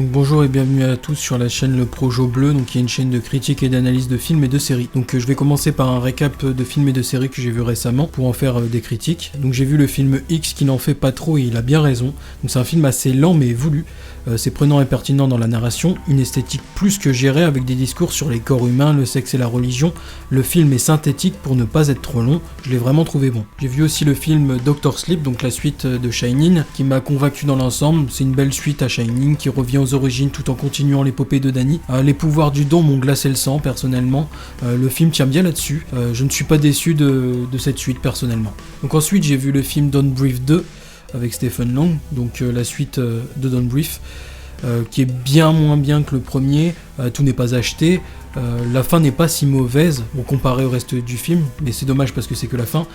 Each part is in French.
Donc bonjour et bienvenue à tous sur la chaîne Le Projo Bleu, donc qui est une chaîne de critique et d'analyse de films et de séries. Donc je vais commencer par un récap de films et de séries que j'ai vu récemment pour en faire des critiques. Donc j'ai vu le film X qui n'en fait pas trop et il a bien raison. Donc c'est un film assez lent mais voulu. C'est prenant et pertinent dans la narration, une esthétique plus que gérée avec des discours sur les corps humains, le sexe et la religion. Le film est synthétique pour ne pas être trop long, je l'ai vraiment trouvé bon. J'ai vu aussi le film Dr. Sleep, donc la suite de Shining, qui m'a convaincu dans l'ensemble. C'est une belle suite à Shining qui revient aux origines tout en continuant l'épopée de Danny. Les pouvoirs du don m'ont glacé le sang personnellement, le film tient bien là-dessus, je ne suis pas déçu de cette suite personnellement. Donc ensuite j'ai vu le film Don't Breathe 2, avec Stephen Lang, donc la suite de Don't Breathe, qui est bien moins bien que le premier, tout n'est pas acheté, la fin n'est pas si mauvaise comparé au reste du film, mais c'est dommage parce que c'est que la fin,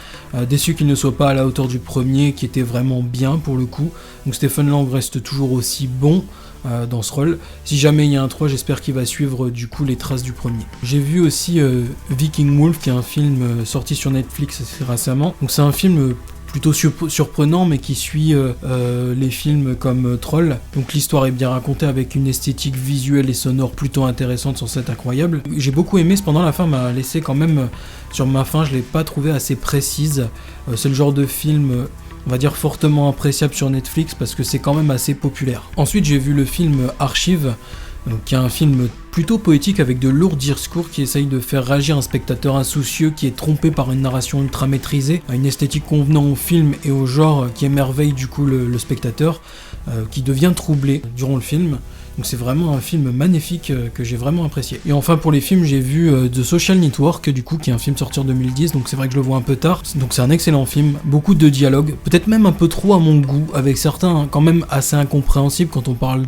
déçu qu'il ne soit pas à la hauteur du premier qui était vraiment bien pour le coup, donc Stephen Lang reste toujours aussi bon dans ce rôle. Si jamais il y a un 3, j'espère qu'il va suivre du coup les traces du premier. J'ai vu aussi Viking Wolf, qui est un film sorti sur Netflix assez récemment, donc c'est un film plutôt surprenant mais qui suit les films comme Troll. Donc l'histoire est bien racontée avec une esthétique visuelle et sonore plutôt intéressante sans être incroyable. J'ai beaucoup aimé, cependant la fin m'a laissé quand même sur ma faim, je l'ai pas trouvé assez précise. C'est le genre de film on va dire fortement appréciable sur Netflix parce que c'est quand même assez populaire. Ensuite j'ai vu le film Archive, qui est un film plutôt poétique avec de lourds discours qui essayent de faire réagir un spectateur insoucieux qui est trompé par une narration ultra maîtrisée, une esthétique convenant au film et au genre qui émerveille du coup le spectateur, qui devient troublé durant le film. Donc c'est vraiment un film magnifique que j'ai vraiment apprécié. Et enfin pour les films, j'ai vu The Social Network, du coup, qui est un film sorti en 2010, donc c'est vrai que je le vois un peu tard. Donc c'est un excellent film, beaucoup de dialogues, peut-être même un peu trop à mon goût, avec certains quand même assez incompréhensibles quand on parle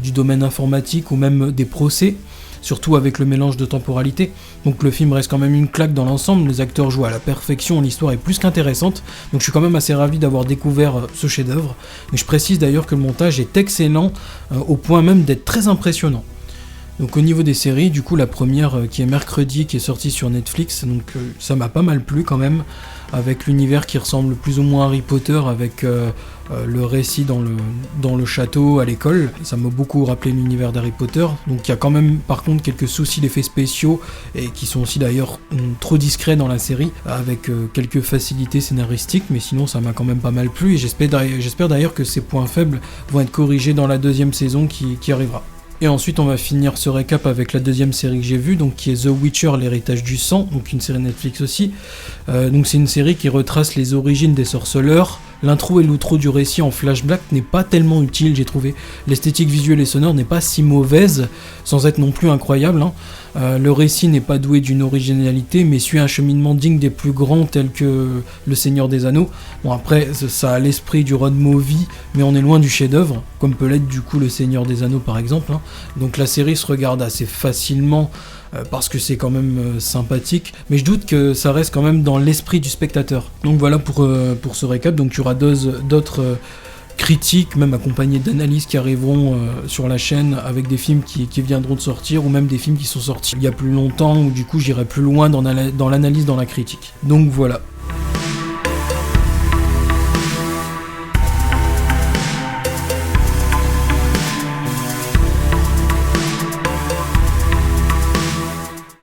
du domaine informatique ou même des procès, surtout avec le mélange de temporalité. Donc le film reste quand même une claque dans l'ensemble, les acteurs jouent à la perfection, l'histoire est plus qu'intéressante, donc je suis quand même assez ravi d'avoir découvert ce chef-d'œuvre. Mais je précise d'ailleurs que le montage est excellent, au point même d'être très impressionnant. Donc au niveau des séries, du coup la première qui est mercredi, qui est sortie sur Netflix, donc ça m'a pas mal plu quand même, avec l'univers qui ressemble plus ou moins à Harry Potter, avec le récit dans le château à l'école. Ça m'a beaucoup rappelé l'univers d'Harry Potter, donc il y a quand même par contre quelques soucis d'effets spéciaux, et qui sont aussi d'ailleurs trop discrets dans la série, avec quelques facilités scénaristiques, mais sinon ça m'a quand même pas mal plu, et j'espère d'ailleurs que ces points faibles vont être corrigés dans la deuxième saison qui arrivera. Et ensuite on va finir ce récap avec la deuxième série que j'ai vue, donc qui est The Witcher, l'héritage du sang, donc une série Netflix aussi. Donc c'est une série qui retrace les origines des sorceleurs. L'intro et l'outro du récit en flashback n'est pas tellement utile, j'ai trouvé. L'esthétique visuelle et sonore n'est pas si mauvaise, sans être non plus incroyable, hein. Le récit n'est pas doué d'une originalité, mais suit un cheminement digne des plus grands tels que Le Seigneur des Anneaux. Bon après, ça a l'esprit du road movie, mais on est loin du chef-d'œuvre, comme peut l'être du coup Le Seigneur des Anneaux par exemple, hein. Donc la série se regarde assez facilement, parce que c'est quand même sympathique, mais je doute que ça reste quand même dans l'esprit du spectateur. Donc voilà pour ce récap, donc il y aura d'autres critiques, même accompagnées d'analyses qui arriveront sur la chaîne, avec des films qui viendront de sortir, ou même des films qui sont sortis il y a plus longtemps, où du coup j'irai plus loin dans l'analyse, dans la critique. Donc voilà.